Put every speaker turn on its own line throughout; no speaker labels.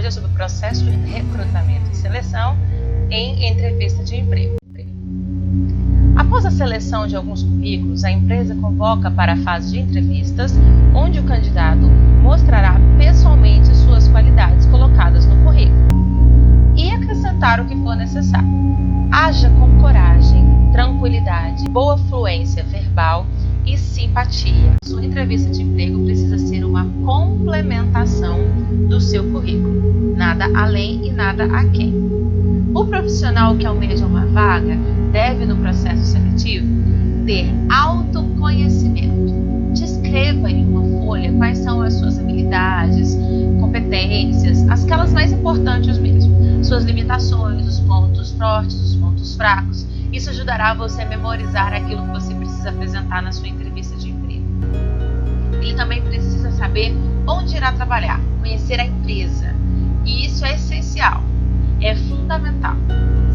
episódio é sobre o processo de recrutamento e seleção em entrevista de emprego. Após a seleção de alguns currículos, a empresa convoca para a fase de entrevistas, onde o candidato mostrará pessoalmente suas qualidades colocadas no currículo e acrescentar o que for necessário. Haja com coragem, tranquilidade, boa fluência verbal e simpatia. Sua entrevista de emprego precisa ser uma complementação do seu currículo, nada além e nada aquém. O profissional que almeja uma vaga deve, no processo seletivo, ter autoconhecimento. Descreva em uma folha quais são as suas habilidades, competências, aquelas mais importantes mesmo, suas limitações, os pontos fortes, os pontos fracos. Isso ajudará você a memorizar aquilo que você precisa apresentar na sua entrevista de emprego. Ele também precisa saber onde irá trabalhar, conhecer a empresa. E isso é essencial, é fundamental.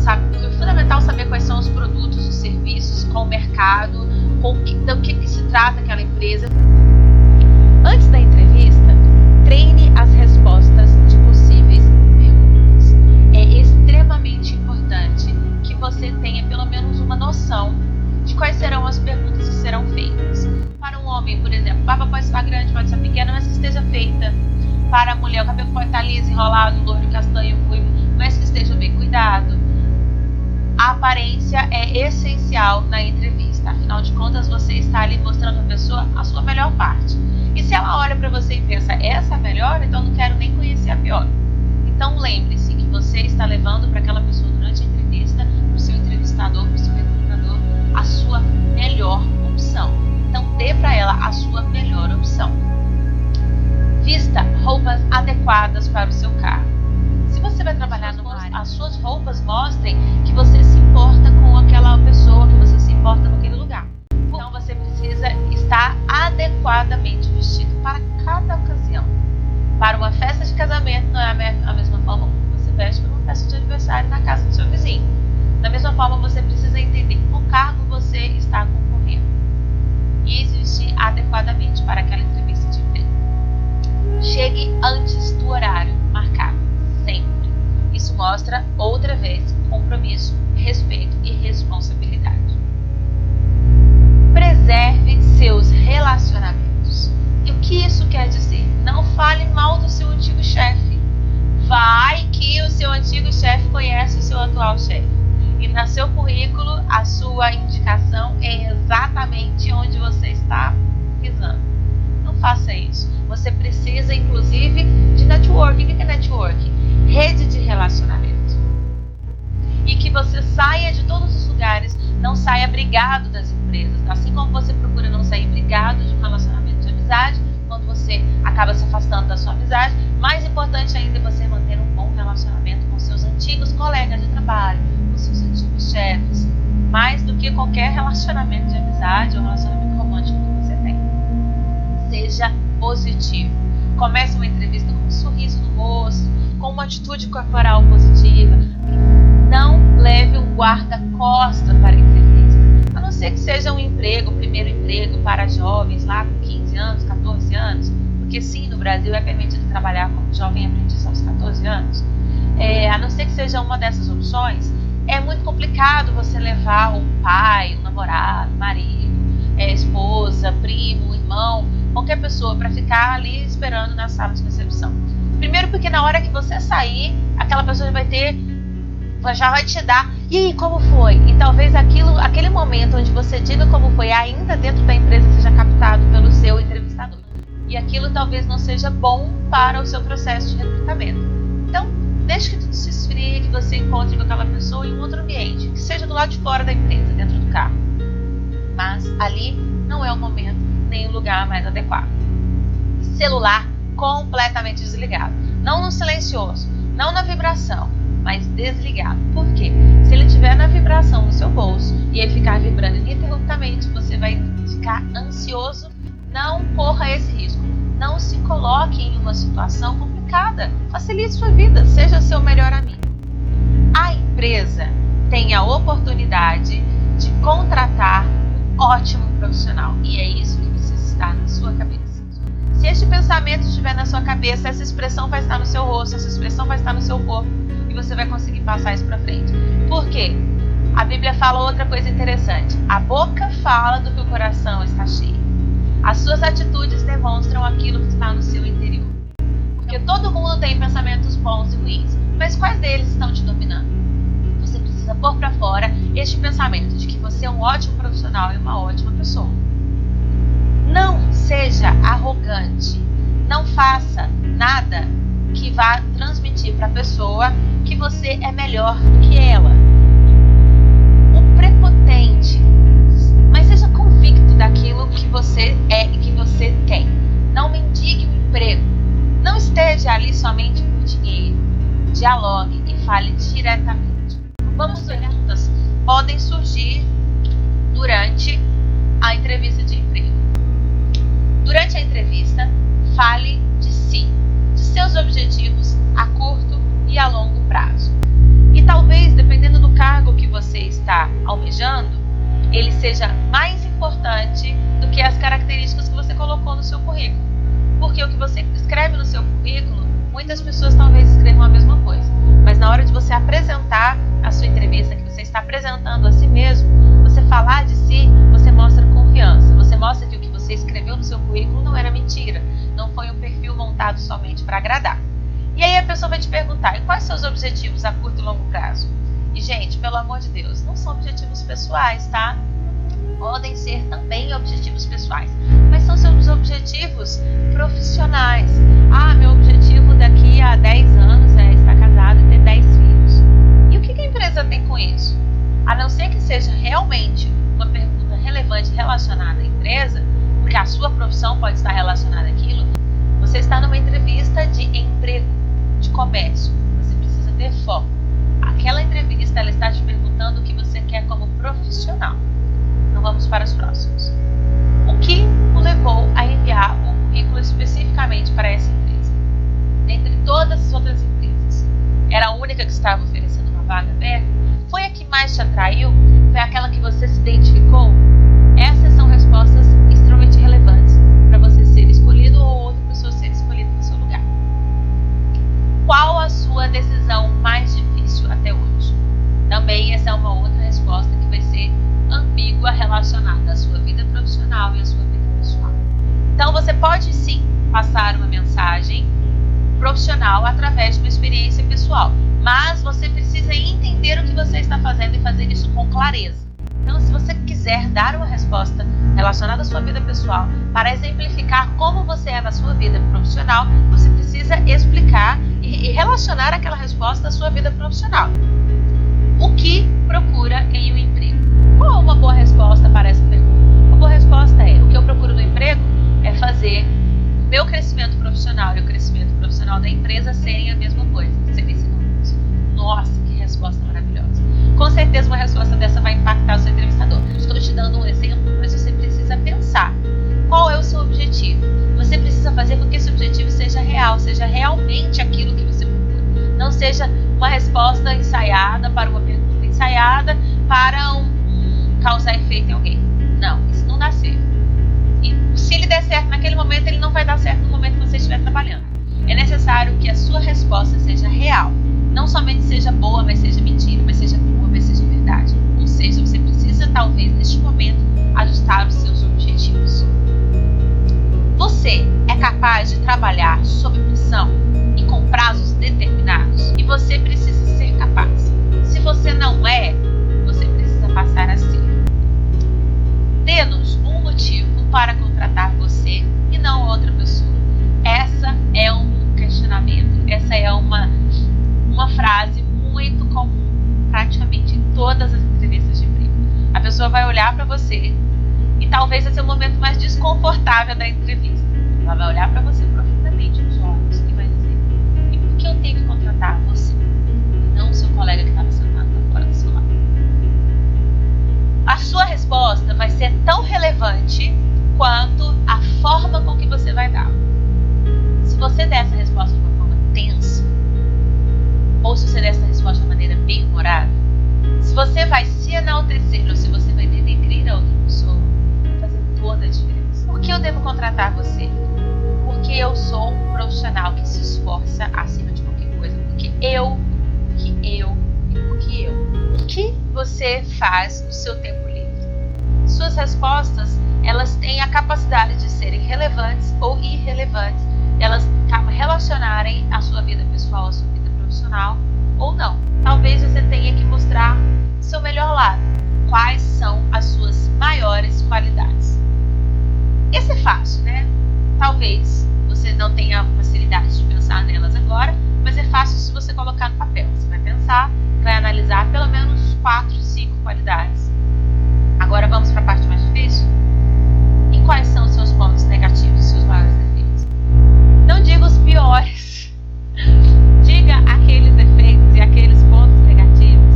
É fundamental saber quais são os produtos, os serviços, qual o mercado, do que se trata aquela empresa. Antes da entrevista, treine as respostas de possíveis perguntas. É extremamente importante que você tenha pelo menos uma noção de quais serão as perguntas que serão feitas. Para um homem, por exemplo, a barba pode estar grande, pode estar pequena, mas que esteja feita. Para a mulher, o cabelo pode estar liso, enrolado, loiro, castanho, ruivo, mas que esteja bem cuidado. A aparência é essencial na entrevista. Afinal de contas, você está ali mostrando à pessoa a sua melhor parte. E se ela olha para você e pensa, essa é a melhor, então não quero nem conhecer a pior. Então lembre-se que você está levando para aquela pessoa durante a entrevista, para o seu entrevistador, para o seu recrutador, a sua melhor opção. Então dê para ela a sua melhor opção. Vista roupas adequadas para o seu cargo. Se você vai trabalhar numa área, as suas roupas mostrem que você se importa com aquela pessoa, que você se importa naquele lugar. Então você precisa estar adequadamente vestido para cada ocasião. Para uma festa de casamento não é a mesma forma como você veste para uma festa de aniversário na casa do seu vizinho. Da mesma forma, você precisa entender qual cargo você está concorrendo e se vestir adequadamente para aquela entrevista de emprego. Chegue antes do horário marcado, sempre. Isso mostra, outra vez, compromisso, respeito e responsabilidade. Preserve seus relacionamentos. E o que isso quer dizer? Não fale mal do seu antigo chefe. Vai que o seu antigo chefe conhece o seu atual chefe. E no seu currículo, a sua indicação é exatamente onde você está pisando. Não faça isso. Você precisa, inclusive, de networking. O que é networking? Rede de relacionamento. E que você saia de todos os lugares, não saia brigado das empresas. Assim como você procura não sair brigado de um relacionamento de amizade, quando você acaba se afastando da sua amizade, mais importante ainda é você manter um bom relacionamento com seus antigos colegas de trabalho, com seus antigos chefes, mais do que qualquer relacionamento de amizade ou relacionamento romântico que você tem. Seja positivo. Comece uma entrevista com um sorriso no rosto, com uma atitude corporal positiva. Não leve um guarda-costas para a entrevista. A não ser que seja um emprego, o primeiro emprego para jovens lá com 15 anos, 14 anos. Porque sim, no Brasil é permitido trabalhar como jovem aprendiz aos 14 anos. A não ser que seja uma dessas opções, é muito complicado você levar um pai, um namorado, marido, esposa, primo, irmão, qualquer pessoa para ficar ali esperando na sala de recepção. Primeiro porque na hora que você sair, aquela pessoa já vai te dar, e aí, como foi? E talvez aquele momento onde você diga como foi, ainda dentro da empresa, seja captado pelo seu entrevistador. E aquilo talvez não seja bom para o seu processo de recrutamento. Então, deixe que tudo se esfrie, que você encontre com aquela pessoa em um outro ambiente, que seja do lado de fora da empresa, dentro do carro. Mas ali não é o momento, nem o lugar mais adequado. Celular completamente desligado. Não no silencioso, não na vibração, mas desligado. Por quê? Se ele estiver na vibração no seu bolso e ele ficar vibrando ininterruptamente, você vai ficar ansioso. Não corra esse risco. Não se coloque em uma situação complicada. Facilite sua vida, seja seu melhor amigo. A empresa tem a oportunidade de contratar um ótimo profissional. E é isso que precisa estar na sua cabeça. Se este pensamento estiver na sua cabeça, essa expressão vai estar no seu rosto, essa expressão vai estar no seu corpo e você vai conseguir passar isso para frente. Por quê? A Bíblia fala outra coisa interessante. A boca fala do que o coração está cheio. As suas atitudes demonstram aquilo que está no seu interior. Porque todo mundo tem pensamentos bons e ruins, mas quais deles estão te dominando? Você precisa pôr para fora este pensamento de que você é um ótimo profissional e uma ótima pessoa. Não seja arrogante. Não faça nada que vá transmitir para a pessoa que você é melhor do que ela. O prepotente. Mas seja convicto daquilo que você é e que você tem. Não mendigue o emprego. Não esteja ali somente por dinheiro. Dialogue e fale diretamente. Vamos ver, perguntas podem surgir durante a entrevista de emprego. Durante a entrevista, fale de si, de seus objetivos a curto e a longo prazo. E talvez, dependendo do cargo que você está almejando, ele seja mais importante do que as características que você colocou no seu currículo. Porque o que você escreve no seu currículo, muitas pessoas talvez escrevam a mesma coisa. Mas na hora de você apresentar a sua entrevista, que você está apresentando a si mesmo, você falar de si, você mostra confiança. Você mostra que o que você escreveu no seu currículo não era mentira. Não foi um perfil montado somente para agradar. E aí a pessoa vai te perguntar, e quais são os seus objetivos a curto e longo prazo? E gente, pelo amor de Deus, não são objetivos pessoais, tá? Podem ser também objetivos pessoais, mas são seus objetivos profissionais. Ah, meu objetivo daqui a 10 anos é estar casado e ter 10 filhos. E o que a empresa tem com isso? A não ser que seja realmente uma pergunta relevante relacionada à empresa, porque a sua profissão pode estar relacionada àquilo, você está numa entrevista de emprego, de comércio. Você precisa ter foco. Aquela entrevista, ela está te perguntando o que você quer como profissional. Então vamos para os próximos. O que o levou a enviar o currículo especificamente para essa empresa? Dentre todas as outras empresas, era a única que estava oferecendo uma vaga aberta? Foi a que mais te atraiu? Foi aquela que você se identificou? Essas são respostas extremamente relevantes para você ser escolhido ou outra pessoa ser escolhida no seu lugar. Qual a sua decisão mais difícil até hoje? Também essa é uma outra resposta que vai ser ambígua relacionada à sua vida profissional e à sua vida pessoal. Então você pode sim passar uma mensagem profissional através de uma experiência pessoal, mas você precisa entender o que você está fazendo e fazer isso com clareza. Então, se você quiser dar uma resposta relacionada à sua vida pessoal para exemplificar como você é na sua vida profissional, você precisa explicar e relacionar aquela resposta à sua vida profissional. O que procura em um emprego? Qual é uma boa resposta para essa pergunta? Uma boa resposta é: o que eu procuro no emprego é fazer o meu crescimento profissional e o crescimento profissional da empresa serem a mesma coisa, serem sinônimos. Nossa, que resposta maravilhosa! Com certeza uma resposta dessa vai impactar o seu entrevistador. Estou te dando um exemplo, mas você precisa pensar. Qual é o seu objetivo? Você precisa fazer com que esse objetivo seja real, seja realmente aquilo que você procura. Não seja uma resposta ensaiada para uma pergunta ensaiada para causar efeito em alguém. Não, isso não dá certo. E se ele der certo naquele momento, ele não vai dar certo no momento que você estiver trabalhando. É necessário que a sua resposta seja real. Não somente seja boa, mas seja mentira, mas seja boa, mas seja verdade. Ou seja, você precisa, talvez, neste momento, ajustar os seus objetivos. Você é capaz de trabalhar sob pressão e com prazos determinados? E você precisa ser capaz. Se você não é, você precisa passar a ser. Dê-nos um motivo para contratar você e não outra pessoa. Essa é um questionamento, essa é uma frase muito comum, praticamente em todas as entrevistas de emprego. A pessoa vai olhar para você e talvez esse é o momento mais desconfortável da entrevista. Ela vai olhar para você profundamente nos olhos e vai dizer: e por que eu tenho que contratar você e não o seu colega que estava sentado lá fora do seu lado? A sua resposta vai ser tão relevante quanto a forma com que você vai dar. Se você der essa resposta de uma forma tensa, ou se você der essa resposta de maneira bem-humorada, se você vai se enaltecer ou se você vai denegrir a outra pessoa, vai fazer toda a diferença. Por que eu devo contratar você? respostas, elas têm a capacidade de serem relevantes ou irrelevantes. Elas relacionarem a sua vida pessoal, a sua vida profissional ou não. Talvez você tenha que mostrar o seu melhor lado. Quais são as suas maiores qualidades? Esse é fácil, né? Talvez você não tenha facilidade de pensar nelas agora, mas é fácil se você colocar no papel. Você vai pensar, vai analisar pelo menos 4, 5 qualidades. Agora vamos para a parte mais difícil. E quais são os seus pontos negativos, seus maiores defeitos? Não diga os piores. Diga aqueles defeitos e aqueles pontos negativos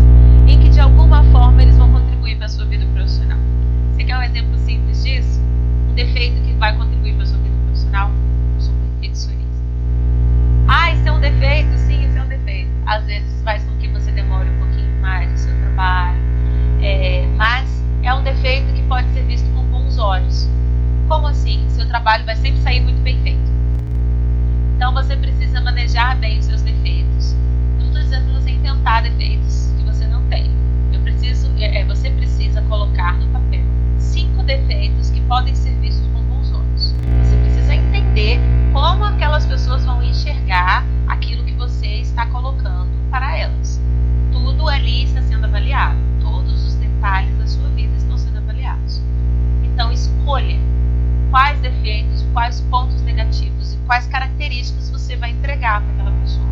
em que de alguma forma eles vão contribuir para a sua vida profissional. Você quer um exemplo simples disso? Um defeito que vai contribuir para a sua vida profissional? Eu sou perfeccionista. Isso é um defeito? Sim, isso é um defeito. Às vezes faz com que você demore um pouquinho mais no seu trabalho. Mas é um defeito que pode ser visto com bons olhos. Como assim? Seu trabalho vai sempre sair muito bem feito. Então você precisa manejar bem os seus defeitos. Eu não estou dizendo para você inventar defeitos que você não tem. Você precisa colocar no papel 5 defeitos que podem ser vistos com bons olhos. Você precisa entender como aquelas pessoas vão enxergar aquilo que você está colocando para elas. Tudo ali está sendo avaliado. Todos os detalhes da sua vida estão sendo avaliados. Então escolha quais defeitos, quais pontos negativos e quais características você vai entregar para aquela pessoa.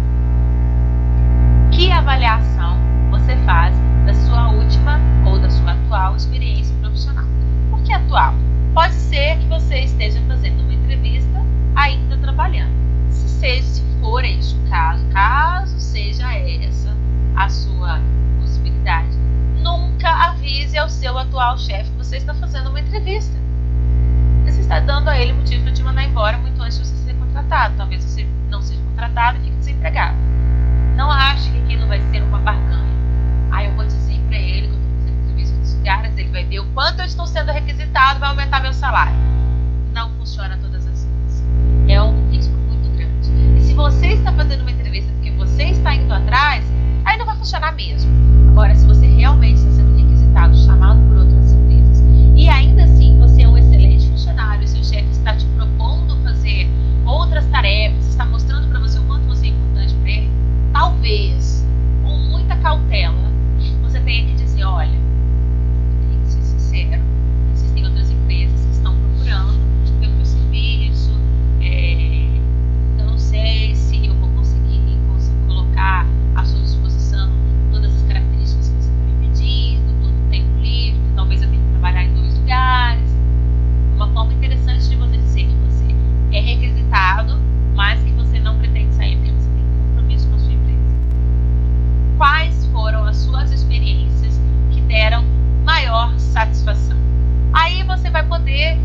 Que avaliação você faz da sua última ou da sua atual experiência profissional? Por que atual? Pode ser que você esteja fazendo uma entrevista ainda trabalhando. Se for este o caso seja essa a sua possibilidade, nunca avise ao seu atual chefe que você está fazendo uma entrevista. Você está dando a ele motivo para te mandar embora muito antes de você ser contratado. Talvez você não seja contratado e fique desempregado. Não ache que aquilo vai ser uma barganha. Eu vou dizer para ele que eu estou fazendo entrevista nos lugares, ele vai ver o quanto eu estou sendo requisitado, vai aumentar meu salário. Não funciona todas as vezes. É um risco muito grande. E se você está fazendo uma entrevista porque você está indo atrás, aí não vai funcionar mesmo. Agora, se você realmente está sendo requisitado, chamado por outras empresas, e ainda assim você é um excelente funcionário, seu chefe está te propondo fazer outras tarefas, está mostrando para você o quanto você é importante para ele, talvez, com muita cautela, você tenha que dizer, olha, tem que ser sincero, existem outras empresas que estão procurando pelo meu serviço, eu não sei se eu vou conseguir colocar à sua disposição todas as características que você está me pedindo, todo o tempo livre, talvez eu tenha que trabalhar em 2 lugares. Uma forma interessante de você dizer que você é requisitado, mas que você não pretende sair porque você tem compromisso com a sua empresa. Quais foram as suas experiências que deram maior satisfação? Aí você vai poder,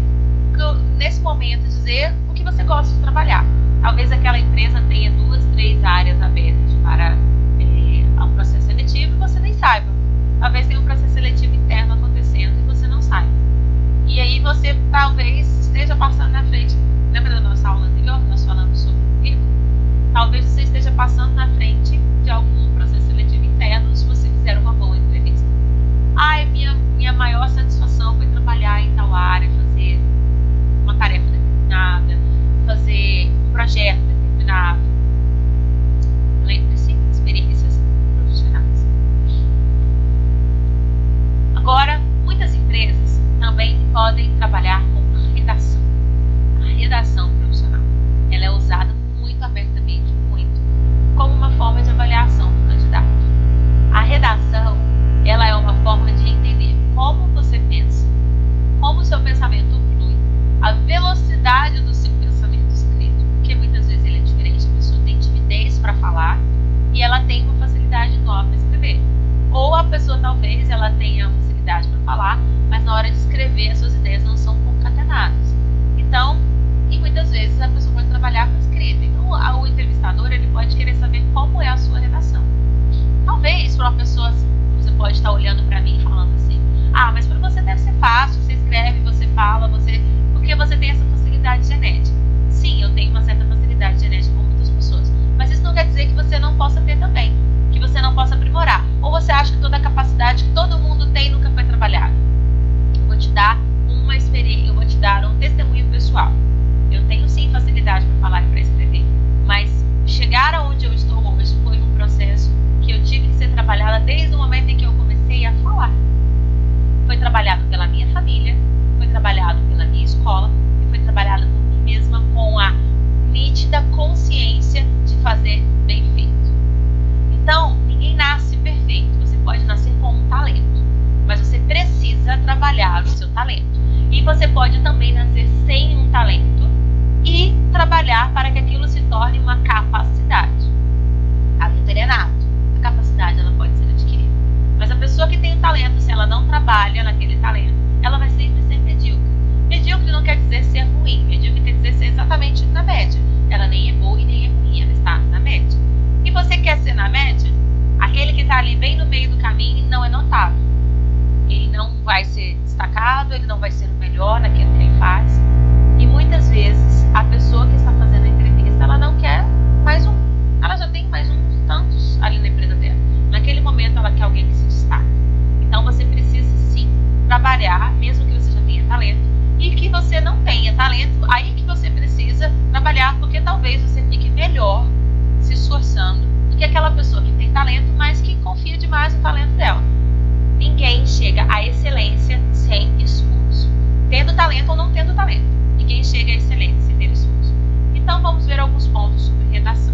nesse momento, dizer o que você gosta de trabalhar. Talvez aquela empresa tenha 2, 3 áreas abertas para um processo seletivo e você nem saiba. Talvez tenha um processo seletivo interno acontecendo e você não saiba. E aí você talvez esteja passando na frente. Lembra da nossa aula anterior que nós falamos sobre currículo? Talvez você esteja passando na frente de algum processo seletivo interno se você fizer uma boa entrevista. Minha maior satisfação foi trabalhar em tal área, fazer uma tarefa determinada, fazer um projeto determinado. Lembre-se, experiências profissionais. Agora, muitas empresas também podem trabalhar com redação. A redação profissional, ela é usada muito abertamente, como uma forma de avaliação do candidato. A redação, ela é uma forma de entender como você pensa, como o seu pensamento flui, a velocidade do seu pensamento escrito, porque muitas vezes ele é diferente, a pessoa tem timidez para falar e ela tem uma facilidade enorme para escrever. Ou a pessoa talvez ela tenha uma facilidade para falar, mas na hora de escrever as suas ideias não são concatenadas. Então, e muitas vezes a pessoa pode trabalhar com escrita. Então, o entrevistador ele pode querer saber como é a sua redação. Talvez para uma pessoa, você pode estar olhando para mim e falando assim, mas para você deve ser fácil, você escreve, você fala, porque você tem essa facilidade genética. Sim, eu tenho uma certa facilidade genética com muitas pessoas, mas isso não quer dizer que você não possa ter também, que você não possa aprimorar. Ou você acha que toda a capacidade que todo mundo tem nunca foi trabalhada? Eu vou te dar dar um testemunho pessoal. Eu tenho sim facilidade para falar e para escrever, mas chegar aonde eu estou hoje foi um processo que eu tive que ser trabalhada desde o momento em que eu comecei a falar. Foi trabalhado pela minha família, foi trabalhado pela minha escola e foi trabalhado por mim mesma com a nítida consciência de fazer bem feito. Então, ninguém nasce perfeito. Você pode nascer com um talento, mas você precisa trabalhar o seu talento. E você pode também nascer sem um talento e trabalhar para que aquilo se torne uma capacidade. Talento é inato. A capacidade ela pode ser adquirida. Mas a pessoa que tem o talento, se ela não trabalha naquele talento, ela vai sempre ser medíocre. Medíocre não quer dizer ser ruim. Medíocre quer dizer ser exatamente na média. Ela nem é boa e nem é ruim, ela está na média. E você quer ser na média? Aquele que está ali bem no meio do caminho não é notável. Ele não vai ser destacado, ele não vai ser o melhor naquilo que ele faz. E muitas vezes a pessoa que está fazendo a entrevista, ela não quer mais um. Ela já tem mais uns tantos ali na empresa dela. Naquele momento ela quer alguém que se destaque. Então você precisa sim trabalhar, mesmo que você já tenha talento. E que você não tenha talento, aí que você precisa trabalhar, porque talvez você fique melhor se esforçando do que aquela pessoa que tem talento, mas que confia demais no talento dela. Ninguém chega à excelência sem esforço. Tendo talento ou não tendo talento. Ninguém chega à excelência sem ter esforço. Então vamos ver alguns pontos sobre redação.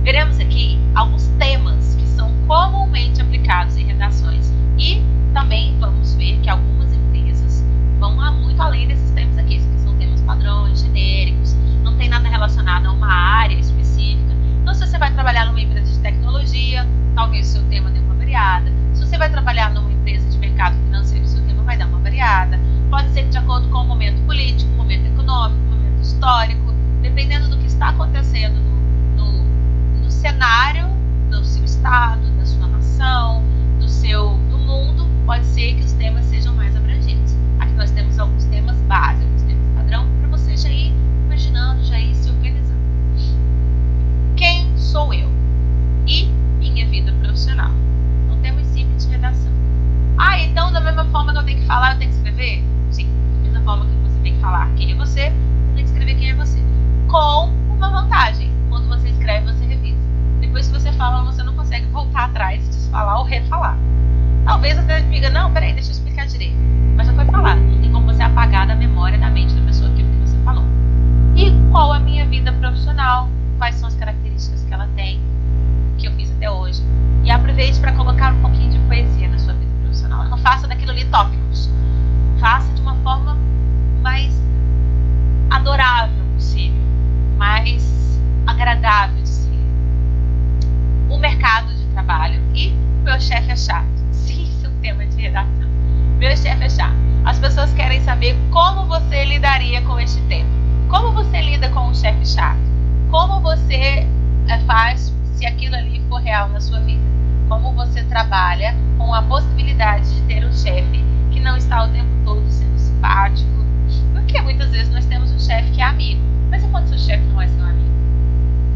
Veremos aqui alguns temas que são comumente aplicados em redações. E também vamos ver que algumas empresas vão muito além desses temas aqui. Esses aqui são temas padrões, genéricos, não tem nada relacionado a uma área específica. Então se você vai trabalhar numa empresa de tecnologia, talvez o seu tema dê uma variada. Se você vai trabalhar numa empresa de mercado financeiro, o seu tema vai dar uma variada. Pode ser de acordo com o momento político, o momento econômico, o momento histórico, dependendo do que está acontecendo no cenário do seu estado, da sua nação, do mundo, pode ser que os temas sejam mais abrangentes. Aqui nós temos alguns temas básicos, temas padrão, para você já ir imaginando, já ir se organizando. Quem sou eu? E minha vida profissional. Um tema simples de redação. Então da mesma forma que eu tenho que falar, eu tenho que escrever? Sim, da mesma forma que você tem que falar quem é você, eu tenho que escrever quem é você. Com uma vantagem, quando você escreve, você revisa. Depois que você fala, você não consegue voltar atrás e desfalar ou refalar. Talvez você diga, não, peraí, deixa eu explicar direito. Mas já foi falado, não tem como você apagar da memória, da mente da pessoa aquilo que você falou. E qual a minha vida profissional? Quais são as características que ela tem, que eu fiz até hoje? E aproveite para colocar um pouquinho de poesia na sua vida profissional. Não faça daquilo ali tópicos. Faça de uma forma mais adorável possível, mais agradável de ser. O mercado de trabalho e meu chefe é chato. Sim, isso é um tema de redação. Meu chefe é chato. As pessoas querem saber como você lidaria com este tema. Como você lida com um chefe chato? Como você faz se aquilo ali for real na sua vida? Como você trabalha com a possibilidade de ter um chefe que não está o tempo todo sendo simpático? Porque muitas vezes nós temos um chefe que é amigo. Mas e quando seu chefe não é seu amigo?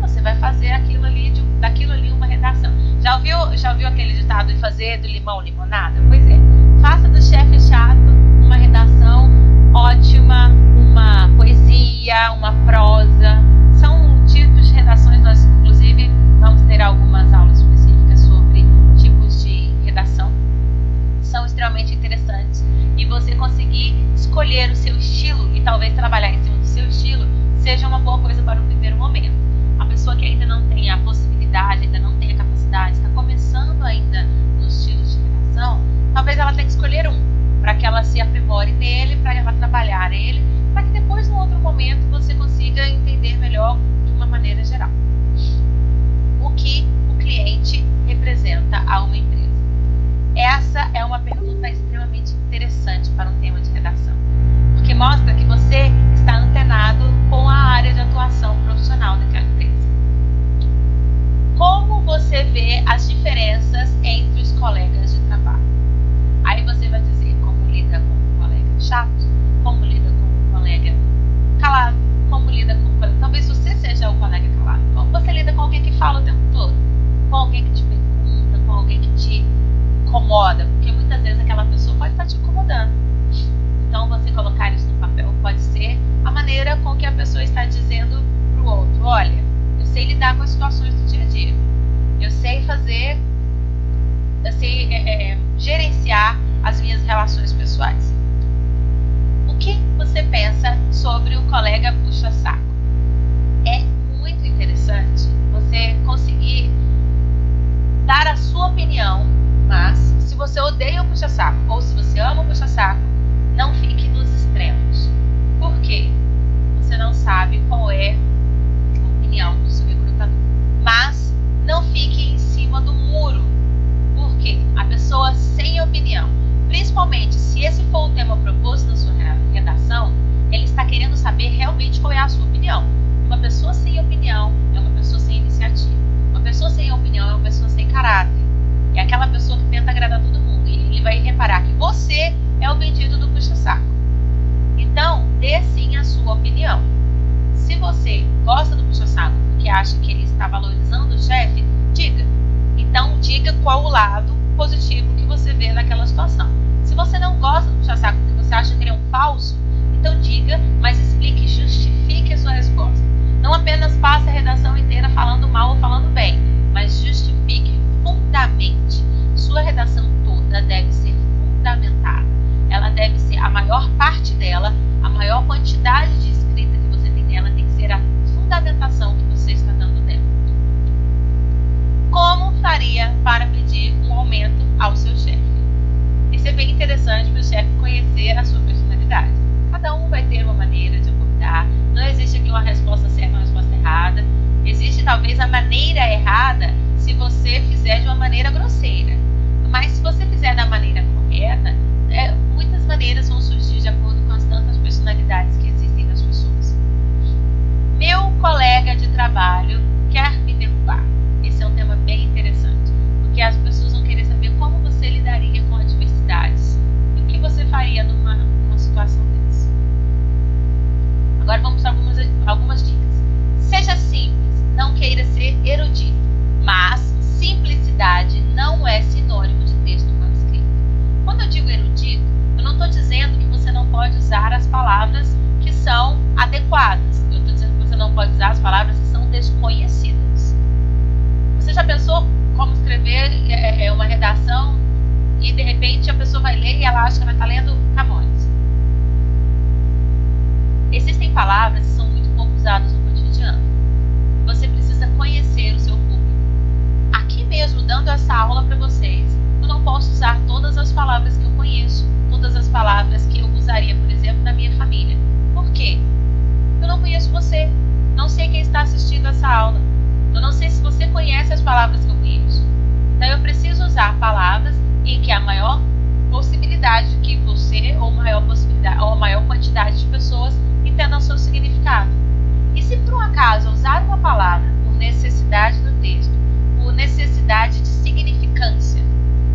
Você vai fazer daquilo ali uma redação. Já ouviu aquele ditado de fazer do limão limonada? Pois é. Faça do chefe chato uma redação ótima, uma poesia, uma prosa. São tipos de redações. Nós, inclusive, vamos ter algumas aulas específicas sobre tipos de redação. São extremamente interessantes. E você conseguir escolher o seu estilo e talvez trabalhar em cima do seu estilo seja uma boa coisa para o primeiro momento. A pessoa que ainda não tem a possibilidade, ainda não tem a capacidade, está começando ainda nos estilos de redação, talvez ela tenha que escolher um, para que ela se aprimore nele, para ela trabalhar nele, para que depois, num outro momento, você consiga entender melhor de uma maneira geral. O que o cliente representa a uma empresa? Essa é uma pergunta extremamente interessante para um tema de redação, porque mostra que você está antenado com a área de atuação profissional daquela empresa. Como você vê as diferenças entre os colegas de trabalho? Aí você vai dizer como lida com um colega chato, como lida com um colega calado, como lida com um colega... Talvez você seja o colega calado. Como você lida com alguém que fala o tempo todo? Com alguém que te pergunta, com alguém que te incomoda? Porque muitas vezes aquela pessoa pode estar te incomodando. Então você colocar isso no papel a pessoa está dizendo para o outro: olha, eu sei lidar com as situações do dia a dia, eu sei gerenciar as minhas relações pessoais. O que você pensa sobre o colega puxa-saco? É muito interessante você conseguir dar a sua opinião, mas se você odeia o puxa-saco ou se você ama o puxa-saco, não fique nos extremos. Por quê? Você não sabe qual é a opinião do seu recrutador. Mas não fique em cima do muro. Por quê? A pessoa sem opinião, principalmente se esse for o tema proposto na sua redação, ele está querendo saber realmente qual é a sua opinião. Uma pessoa sem opinião é uma pessoa sem iniciativa. Uma pessoa sem opinião é uma pessoa sem caráter. É aquela pessoa que tenta agradar todo mundo. E ele vai reparar que você é o vendido do puxa-saco. Então, dê sim a sua opinião. Se você gosta do puxa-saco porque acha que ele está valorizando o chefe, diga. Então, diga qual o lado positivo que você vê naquela situação. Se você não gosta do puxa-saco porque você acha que ele é um falso, então diga, mas explique, justifique a sua resposta. Não apenas passe a redação inteira falando mal ou falando bem, mas justifique, fundamente. Sua redação toda deve ser fundamentada. Ela deve ser, a maior parte dela, a maior quantidade de escrita que você tem nela tem que ser a fundamentação que você está dando dela. Como faria para pedir um aumento ao seu chefe? Isso é bem interessante para o chefe conhecer a sua personalidade. Cada um vai ter uma maneira de abordar. Não existe aqui uma resposta certa, uma resposta errada. Existe talvez a maneira errada se você fizer de uma maneira grosseira. Mas se você fizer da maneira correta, muitas maneiras vão surgir de acordo com as tantas personalidades que existem nas pessoas. Meu colega de trabalho quer me derrubar. Esse é um tema bem interessante, porque as pessoas vão querer saber como você lidaria com adversidades e o que você faria numa situação dessa. Agora vamos para algumas dicas. Seja simples, não queira ser erudito, mas simplicidade não é sinônimo de texto mal escrito. Quando eu digo erudito, eu não estou dizendo que você não pode usar as palavras que são adequadas. Eu estou dizendo que você não pode usar as palavras que são desconhecidas. Você já pensou como escrever uma redação e de repente a pessoa vai ler e ela acha que ela está lendo Camões? Existem palavras que são muito pouco usadas no cotidiano. Você precisa conhecer o seu público. Aqui mesmo, dando essa aula para vocês, eu não posso usar todas as palavras que eu conheço, todas as palavras que eu usaria, por exemplo, na minha família. Por quê? Eu não conheço você, não sei quem está assistindo essa aula, eu não sei se você conhece as palavras que eu conheço. Então eu preciso usar palavras em que a maior possibilidade que você ou a maior quantidade de pessoas entendam o seu significado. E se por um acaso eu usar uma palavra por necessidade do texto, por necessidade de significância,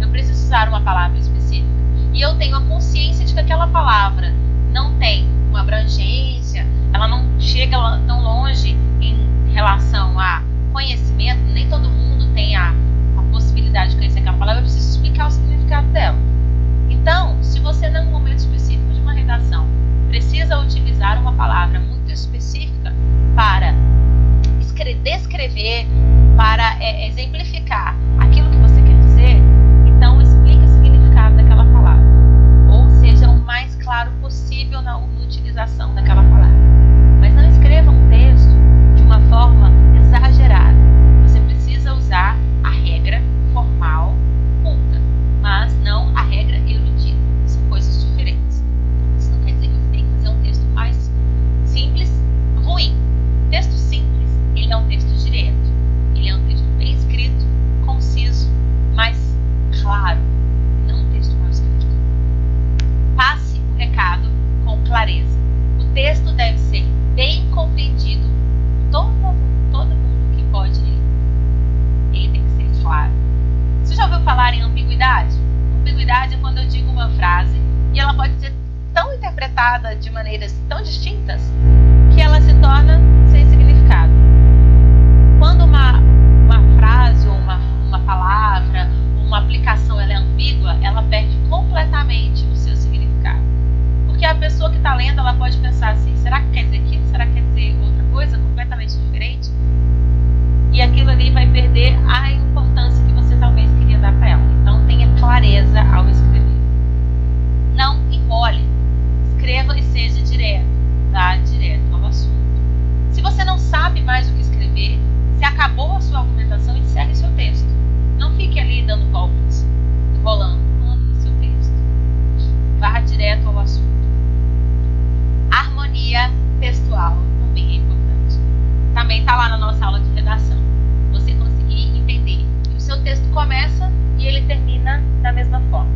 eu preciso usar uma palavra específica e eu tenho a consciência de que aquela palavra não tem uma abrangência, ela não chega tão longe em relação a conhecimento, nem todo mundo tem a possibilidade de conhecer aquela palavra, eu preciso explicar o significado dela. Então, se você num momento específico de uma redação precisa utilizar uma palavra muito específica para descrever, para exemplificar aquilo que você quer dizer, então explique o significado daquela palavra. Ou seja, o mais claro possível na utilização daquela palavra. Mas não escreva um texto de uma forma exagerada. Você precisa usar a regra formal, culta, mas não a regra erudita. São coisas diferentes. Isso não quer dizer que você tem que fazer um texto mais simples, ruim. Texto simples, ele é um texto direto. Ele é um texto bem escrito, conciso, mas claro. Não um texto mal escrito. Passe o recado com clareza. O texto deve ser bem compreendido por todo mundo que pode ler. Ele tem que ser claro. Você já ouviu falar em ambiguidade? Ambiguidade é quando eu digo uma frase e ela pode ser tão interpretada de maneiras tão distintas que ela se torna sem significado. Quando uma frase ou uma palavra, uma aplicação ela é ambígua, ela perde completamente o seu significado. Porque a pessoa que está lendo, ela pode pensar assim, será que quer dizer aquilo? Será que quer dizer escrever outra coisa completamente diferente, e aquilo ali vai perder a importância que você talvez queria dar para ela. Então tenha clareza ao escrever. Não enrole. Escreva e seja direto. Vá direto ao assunto. Se você não sabe mais o que escrever, se acabou a sua argumentação, encerre seu texto. Não fique ali dando voltas, enrolando no seu texto. Vá direto ao assunto. Harmonia textual também é importante. Também está lá na nossa aula de redação. Você conseguir entender que o seu texto começa e ele termina da mesma forma.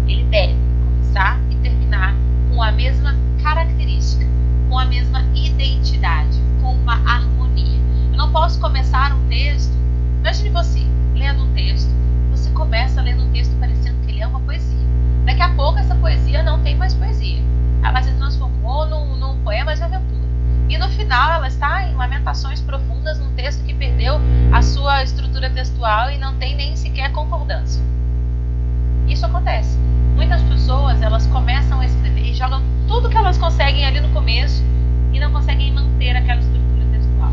Ele deve começar e terminar com a mesma característica, com a mesma identidade, com uma harmonia. Eu não posso começar um texto. Imagine você lendo um texto. Você começa lendo um texto parecendo que ele é uma poesia. Daqui a pouco essa poesia não tem mais poesia. Ela se transformou num poema de aventura. E no final ela está em lamentações profundas num texto que perdeu a sua estrutura textual e não tem nem sequer concordância. Isso acontece. Muitas pessoas, elas começam a escrever e jogam tudo que elas conseguem ali no começo e não conseguem manter aquela estrutura textual.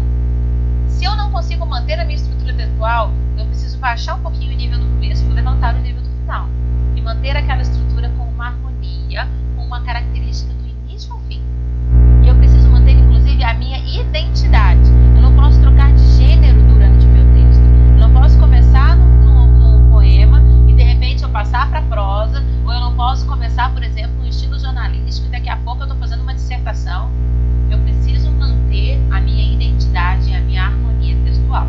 Se eu não consigo manter a minha estrutura textual, eu preciso baixar um pouquinho o nível no começo para levantar o nível do final. E manter aquela estrutura com uma harmonia, com uma característica do início ao fim. E eu preciso manter, inclusive, a minha identidade. Eu não posso trocar de gênero durante o meu texto. Eu não posso começar num poema e, de repente, eu passar para prosa. Ou eu não posso começar, por exemplo, no estilo jornalístico e daqui a pouco eu estou fazendo uma dissertação. Eu preciso manter a minha identidade e a minha harmonia textual.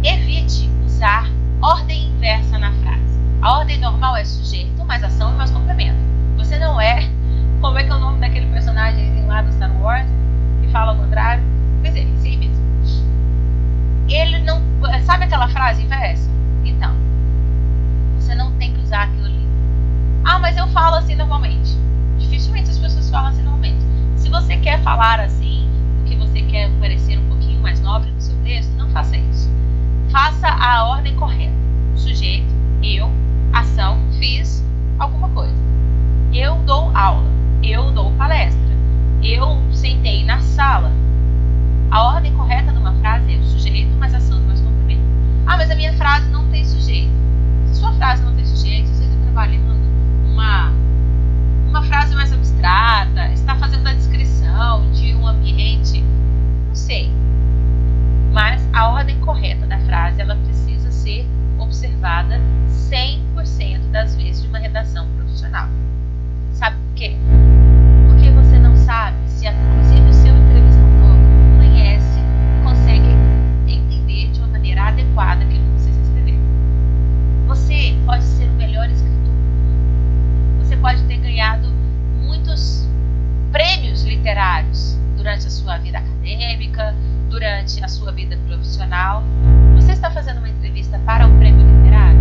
Evite usar ordem inversa na frase. A ordem normal é sujeito, mais ação e mais complemento. Você não é... Como é que é o nome daquele personagem lá do Star Wars que fala ao contrário? Pois é, isso aí mesmo. Ele não... Sabe aquela frase inversa? Então, você não tem que usar aquilo ali. Ah, mas eu falo assim normalmente. Dificilmente as pessoas falam assim normalmente. Se você quer falar assim, porque você quer parecer um pouquinho mais nobre no seu texto, não faça isso. Faça a ordem correta. Sujeito, eu, ação, fiz alguma coisa. Eu dou aula. Eu dou palestra. Eu sentei na sala. A ordem correta numa frase é sujeito, mais ação, mais complemento. Ah, mas a minha frase não tem sujeito. Se sua frase não tem sujeito, você está trabalhando uma frase mais abstrata, está fazendo a descrição de um ambiente, não sei. Mas a ordem correta da frase, ela precisa ser observada 100% das vezes de uma redação profissional. Sabe por quê? Porque você não sabe se, inclusive, o seu entrevistador conhece e consegue entender de uma maneira adequada aquilo que você está escrevendo. Você pode ser o melhor escritor do mundo. Você pode ter ganhado muitos prêmios literários durante a sua vida acadêmica, durante a sua vida profissional. Você está fazendo uma entrevista para um prêmio literário?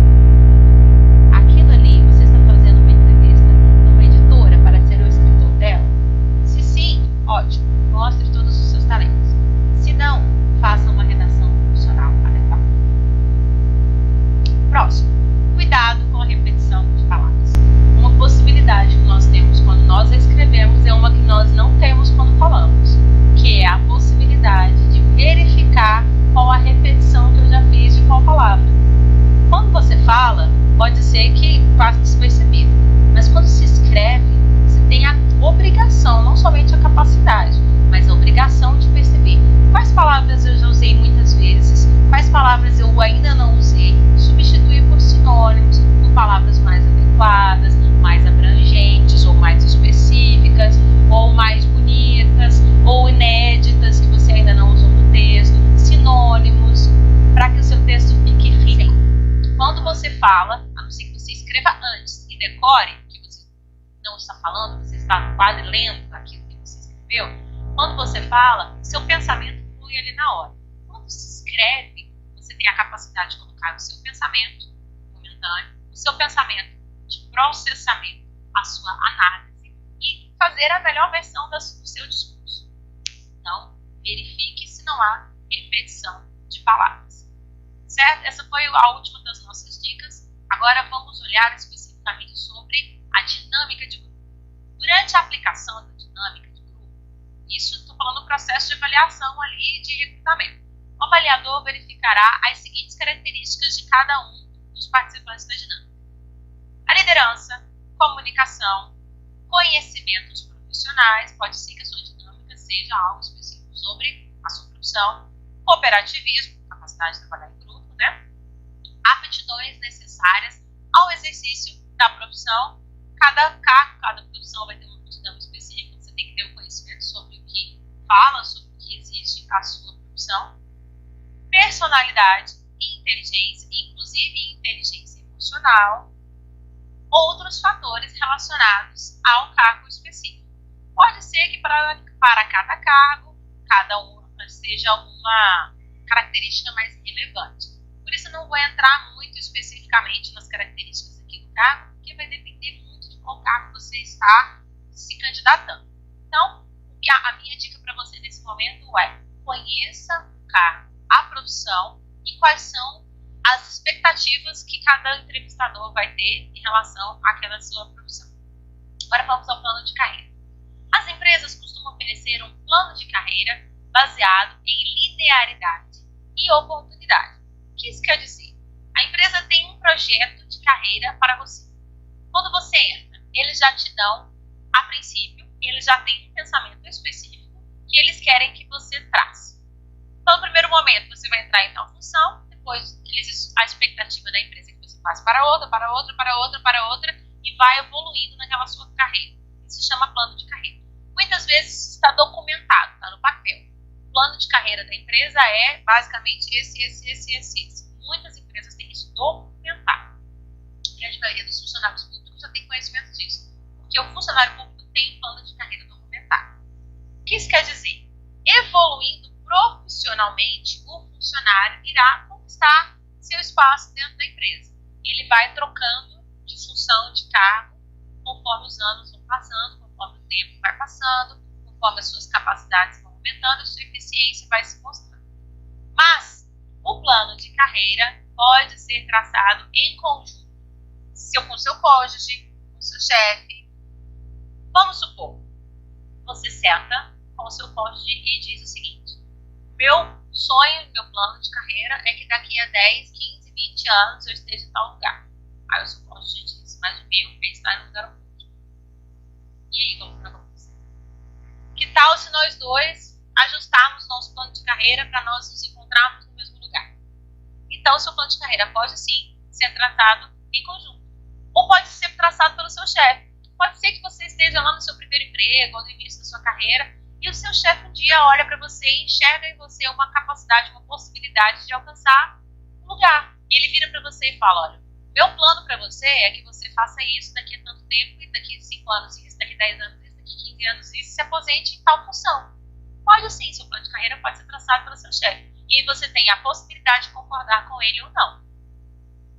Aquilo ali, você está fazendo uma entrevista numa editora para ser o escritor dela? Se sim, ótimo, mostre todos os seus talentos. Se não, faça uma redação profissional adequada. Próximo, cuidado com a repetição de palavras. Uma possibilidade que nós temos quando nós escrevemos é uma que nós não temos quando falamos, que é a possibilidade de verificar qual a repetição que eu já fiz de qual palavra. Quando você fala, pode ser que passe despercebido, mas quando se escreve, você tem a obrigação, não somente a capacidade, mas a obrigação de perceber quais palavras eu já usei muitas vezes, quais palavras eu ainda não usei, substituir por sinônimos, por palavras mais adequadas, mais abrangentes, ou mais específicas, ou mais bonitas, ou inéditas, que você ainda não usou no texto, sinônimos, para que o seu texto fique rico. Quando você fala, a não ser que você escreva antes e decore o que você não está falando, você está quase lendo aquilo que você escreveu, quando você fala, seu pensamento flui ali na hora. Quando se escreve, você tem a capacidade de colocar o seu pensamento momentâneo, o seu pensamento de processamento, a sua análise e fazer a melhor versão do seu discurso. Então, verifique se não há repetição de palavras. Certo? Essa foi a última das nossas dicas. Agora vamos olhar especificamente sobre a dinâmica de grupo. Durante a aplicação da dinâmica de grupo, avaliação ali de recrutamento. O avaliador verificará as seguintes características de cada um dos participantes da dinâmica: a liderança, comunicação, conhecimentos profissionais, pode ser que a sua dinâmica seja algo específico sobre a sua profissão, cooperativismo, capacidade de trabalhar em grupo, né? Aptidões necessárias ao exercício da profissão. Cada cargo, cada profissão vai ter uma aptidão específica, você tem que ter o conhecimento sobre o que fala, sobre o que exige a sua profissão. Personalidade e inteligência, inclusive inteligência emocional. Outros fatores relacionados ao cargo específico. Pode ser que para cada cargo, cada um seja uma característica mais relevante. Por isso, eu não vou entrar muito especificamente nas características aqui do cargo, porque vai depender muito de qual cargo você está se candidatando. Então, a minha dica para você nesse momento é: conheça o cargo, a profissão e quais são as expectativas que cada entrevistador vai ter em relação àquela sua profissão. Agora vamos ao plano de carreira. As empresas costumam oferecer um plano de carreira baseado em linearidade e oportunidade. O que isso quer dizer? A empresa tem um projeto de carreira para você. Quando você entra, eles já te dão, a princípio, eles já têm um pensamento específico que eles querem que você trace. Então, no primeiro momento, você vai entrar em tal função, depois a expectativa da empresa é que você passe para outra, e vai evoluindo naquela sua carreira. Isso se chama plano de carreira. Muitas vezes está documentado, está no papel. O plano de carreira da empresa é basicamente esse. Muitas empresas têm isso documentado. A grande maioria dos funcionários públicos já tem conhecimento disso, porque o funcionário público tem um plano de carreira documentado. O que isso quer dizer? Evoluindo profissionalmente, o funcionário irá conquistar seu espaço dentro da empresa. Ele vai trocando de função, de cargo, conforme os anos vão passando, conforme o tempo vai passando, conforme as suas capacidades vão aumentando, a sua eficiência vai se mostrando. Mas o plano de carreira pode ser traçado em conjunto, com seu cônjuge, com seu chefe. Vamos supor, você senta com o seu cônjuge e diz o seguinte: meu sonho, meu plano de carreira é que daqui a 10, 15, 20 anos eu esteja em tal lugar. Aí o seu cônjuge diz: mas o meu é estar no lugar oposto. E aí, como vai acontecer? Que tal se nós dois ajustarmos nosso plano de carreira para nós nos encontrarmos no mesmo lugar? Então, o seu plano de carreira pode sim ser tratado em conjunto. Ou pode ser traçado pelo seu chefe. Pode ser que você esteja lá no seu primeiro emprego ou no início da sua carreira e o seu chefe um dia olha para você e enxerga em você uma capacidade, uma possibilidade de alcançar um lugar. E ele vira para você e fala: olha, meu plano para você é que você faça isso daqui a tanto tempo, e daqui a 5 anos isso, daqui a 10 anos isso, daqui a 15 anos isso, e se aposente em tal função. Pode sim, seu plano de carreira pode ser traçado pelo seu chefe. E aí você tem a possibilidade de concordar com ele ou não.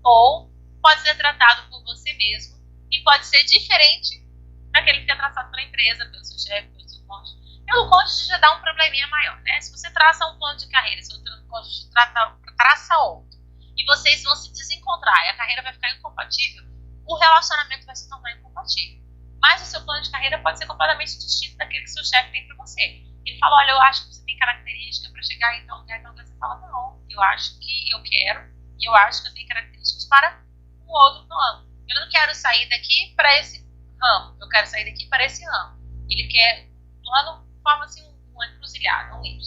Ou pode ser tratado por você mesmo e pode ser diferente daquele que é traçado pela empresa, pelo seu chefe, pelo seu cônjuge. Pelo cônjuge já dá um probleminha maior, né? Se você traça um plano de carreira, se o cônjuge traça outro, e vocês vão se desencontrar e a carreira vai ficar incompatível, o relacionamento vai se tornar incompatível. Mas o seu plano de carreira pode ser completamente distinto daquele que seu chefe tem para você. Ele fala: olha, eu acho que você tem característica para chegar em tal lugar, então você fala: não, eu acho que eu quero, e eu acho que eu tenho características para um outro ramo. Eu não quero sair daqui para esse ramo, eu quero sair daqui para esse ramo. Ele quer um plano, forma assim uma encruzilhada, um Y.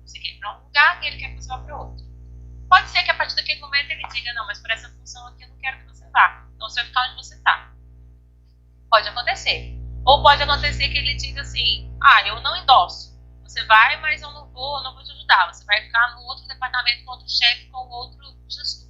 Você quer ir para um lugar e ele quer que você vá para outro. Pode ser que a partir daquele momento ele diga: não, mas para essa função aqui eu não quero que você vá, então você vai ficar onde você está. Pode acontecer. Ou pode acontecer que ele diga assim: ah, eu não endosso. Você vai, mas eu não vou te ajudar. Você vai ficar no outro departamento com outro chefe, com outro gestor.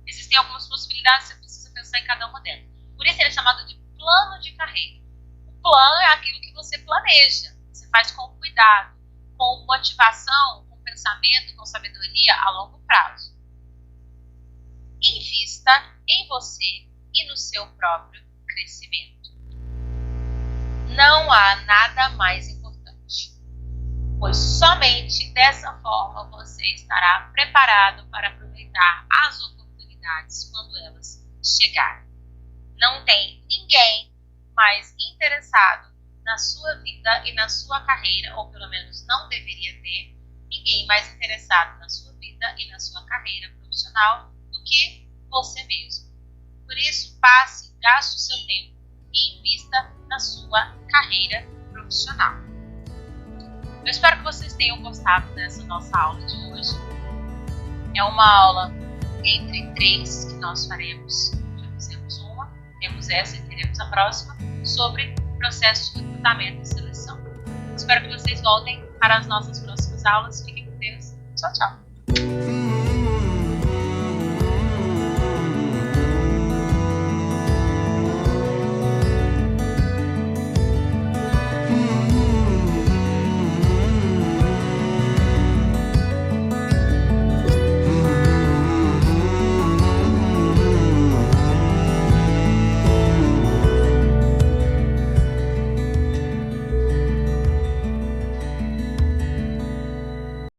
Existem algumas possibilidades, você precisa pensar em cada uma delas. Por isso ele é chamado de plano de carreira. O plano é aquilo que você planeja. Você faz com cuidado, com motivação, com pensamento, com sabedoria a longo prazo. Invista em você e no seu próprio crescimento. Não há nada mais importante, pois somente dessa forma você estará preparado para aproveitar as oportunidades quando elas chegarem. Não tem ninguém mais interessado na sua vida e na sua carreira, ou pelo menos não deveria ter ninguém mais interessado na sua vida e na sua carreira profissional do que você mesmo. Por isso, gaste o seu tempo e invista na sua carreira profissional. Eu espero que vocês tenham gostado dessa nossa aula de hoje. É uma aula entre 3 que nós faremos. Já fizemos uma, temos essa e teremos a próxima, sobre processo de recrutamento e seleção. Espero que vocês voltem para as nossas próximas aulas. Fiquem com Deus. Tchau, tchau.